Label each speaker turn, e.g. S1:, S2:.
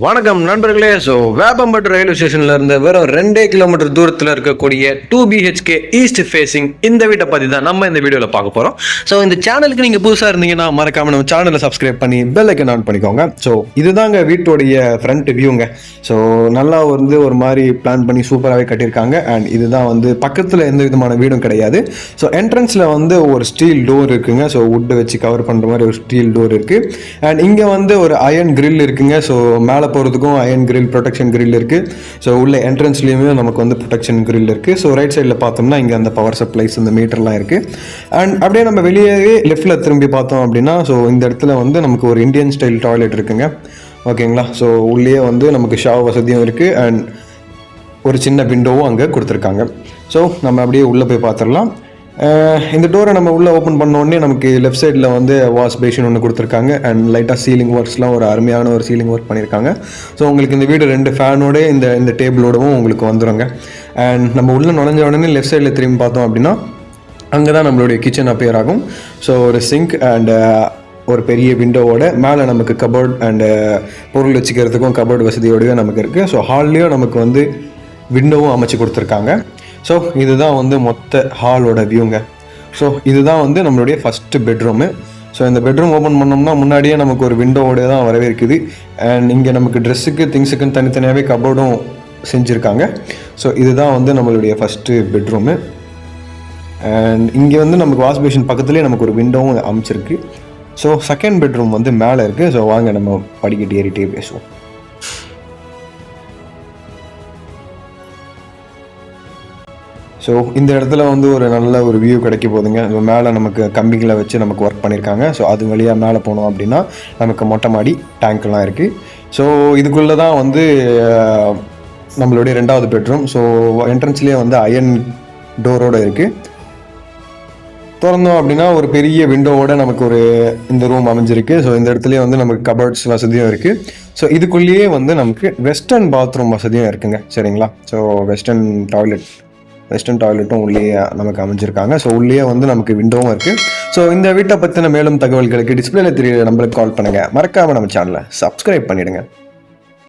S1: வணக்கம் நண்பர்களே. So Veppampattu railway ஸ்டேஷன்ல இருந்து வெறும் 2 கிலோமீட்டர் தூரத்தில் இருக்கக்கூடிய 2BHK ஈஸ்ட் ஃபேசிங் இந்த வீட்டை பற்றி தான் நம்ம இந்த வீடியோவில் பார்க்க போகிறோம். ஸோ இந்த சேனலுக்கு நீங்கள் புதுசாக இருந்தீங்கன்னா மறக்காம நம்ம சேனலை சப்ஸ்கிரைப் பண்ணி பெல் ஐக்கன் ஆன் பண்ணிக்கோங்க. ஸோ இதுதாங்க வீட்டோடைய ஃப்ரண்ட் வியூங்க. ஸோ நல்லா ஒரு மாதிரி பிளான் பண்ணி சூப்பராகவே கட்டியிருக்காங்க. அண்ட் இதுதான் பக்கத்தில் எந்த விதமான வீடும் கிடையாது. ஸோ என்ட்ரன்ஸில் ஒரு ஸ்டீல் டோர் இருக்குங்க. ஸோ வுட்டு வச்சு கவர் பண்ணுற மாதிரி ஒரு ஸ்டீல் டோர் இருக்குது. அண்ட் இங்கே ஒரு அயர்ன் கிரில் இருக்குங்க. ஸோ மேலே போகிறதுக்கும் அயர்ன் கிரில் ப்ரொடெக்ஷன் கிரில் இருக்குது. ஸோ உள்ள என்ட்ரன்ஸ்லேயுமே நமக்கு ப்ரொடெக்ஷன் கிரில் இருக்குது. ஸோ ரைட் சைடில் பார்த்தோம்னா இங்கே அந்த பவர் சப்ளைஸ் இந்த மீட்டர்லாம் இருக்குது. அண்ட் அப்படியே நம்ம வெளியே லெஃப்டில் திரும்பி பார்த்தோம் அப்படின்னா ஸோ இந்த இடத்துல நமக்கு ஒரு இந்தியன் ஸ்டைல் டாய்லெட் இருக்குங்க. ஓகேங்களா. ஸோ உள்ளே நமக்கு ஷவர் வசதியும் இருக்குது. அண்ட் ஒரு சின்ன விண்டோவும் அங்கே கொடுத்துருக்காங்க. ஸோ நம்ம அப்படியே உள்ளே போய் பார்த்துடலாம். இந்த டோரை நம்ம உள்ளே ஓப்பன் பண்ணோடனே நமக்கு லெஃப்ட் சைடில் வாஷ் பேஷன் ஒன்று கொடுத்துருக்காங்க. அண்ட் லைட்டாக சீலிங் ஒர்க்ஸ்லாம் ஒரு அருமையான ஒரு சீலிங் ஒர்க் பண்ணியிருக்காங்க. ஸோ உங்களுக்கு இந்த வீடு 2 ஃபேனோட இந்த டேபிளோடவும் உங்களுக்கு வந்துடுங்க. அண்ட் நம்ம உள்ளே நுழைஞ்ச உடனே லெஃப்ட் சைடில் திரும்பி பார்த்தோம் அப்படின்னா அங்கே தான் நம்மளுடைய கிச்சன் அப்பியர் ஆகும். ஸோ ஒரு சிங்க் அண்ட் ஒரு பெரிய விண்டோவோட மேலே நமக்கு கபோர்ட் அண்டு பொருள் வச்சுக்கிறதுக்கும் கபோர்ட் வசதியோடவே நமக்கு இருக்குது. ஸோ ஹால்லேயும் நமக்கு விண்டோவும் அமைச்சு கொடுத்துருக்காங்க. ஸோ இதுதான் மொத்த ஹாலோட வியூங்க. ஸோ இதுதான் நம்மளுடைய ஃபஸ்ட்டு பெட்ரூமு. ஸோ இந்த பெட்ரூம் ஓப்பன் பண்ணோம்னா முன்னாடியே நமக்கு ஒரு விண்டோவோட தான் வரவே இருக்குது. அண்ட் இங்கே நமக்கு ட்ரெஸ்ஸுக்கு திங்ஸுக்குன்னு தனித்தனியாகவே கபோர்டும் செஞ்சுருக்காங்க. ஸோ இதுதான் நம்மளுடைய ஃபஸ்ட்டு பெட்ரூமு. அண்ட் இங்கே நமக்கு வாஷ் பேஷன் பக்கத்துலேயே நமக்கு ஒரு விண்டோவும் அமைச்சிருக்கு. ஸோ செகண்ட் பெட்ரூம் மேலே இருக்குது. ஸோ வாங்க நம்ம படிக்கட்டு ஏறிட்டே பேசுவோம். ஸோ இந்த இடத்துல ஒரு நல்ல ஒரு வியூ கிடைக்க போகுதுங்க. மேலே நமக்கு கம்பிகளை வச்சு நமக்கு ஒர்க் பண்ணியிருக்காங்க. ஸோ அது வழியாக மேலே போனோம் அப்படின்னா நமக்கு மொட்டை மாடி டேங்க்லாம் இருக்குது. ஸோ இதுக்குள்ளே தான் நம்மளுடைய 2வது பெட்ரூம். ஸோ என்ட்ரன்ஸ்லேயே அயர்ன் டோரோடு இருக்குது. திறந்தோம் அப்படின்னா ஒரு பெரிய விண்டோவோட நமக்கு இந்த ரூம் அமைஞ்சிருக்கு. ஸோ இந்த இடத்துலேயே நமக்கு கபோர்ட்ஸ் வசதியும் இருக்குது. ஸோ இதுக்குள்ளேயே நமக்கு வெஸ்டர்ன் பாத்ரூம் வசதியும் இருக்குங்க. சரிங்களா. ஸோ வெஸ்டர்ன் டாய்லெட்டும் உள்ளேயே நமக்கு அமைஞ்சிருக்காங்க. ஸோ உள்ளேயே நமக்கு விண்டோவும் இருக்குது. ஸோ இந்த வீட்டை பற்றின மேலும் தகவல்களுக்கு டிஸ்பிளேல தெரிய நம்பருக்கு கால் பண்ணுங்கள். மறக்காமல் நம்ம சேனலை சப்ஸ்கிரைப் பண்ணிவிடுங்க.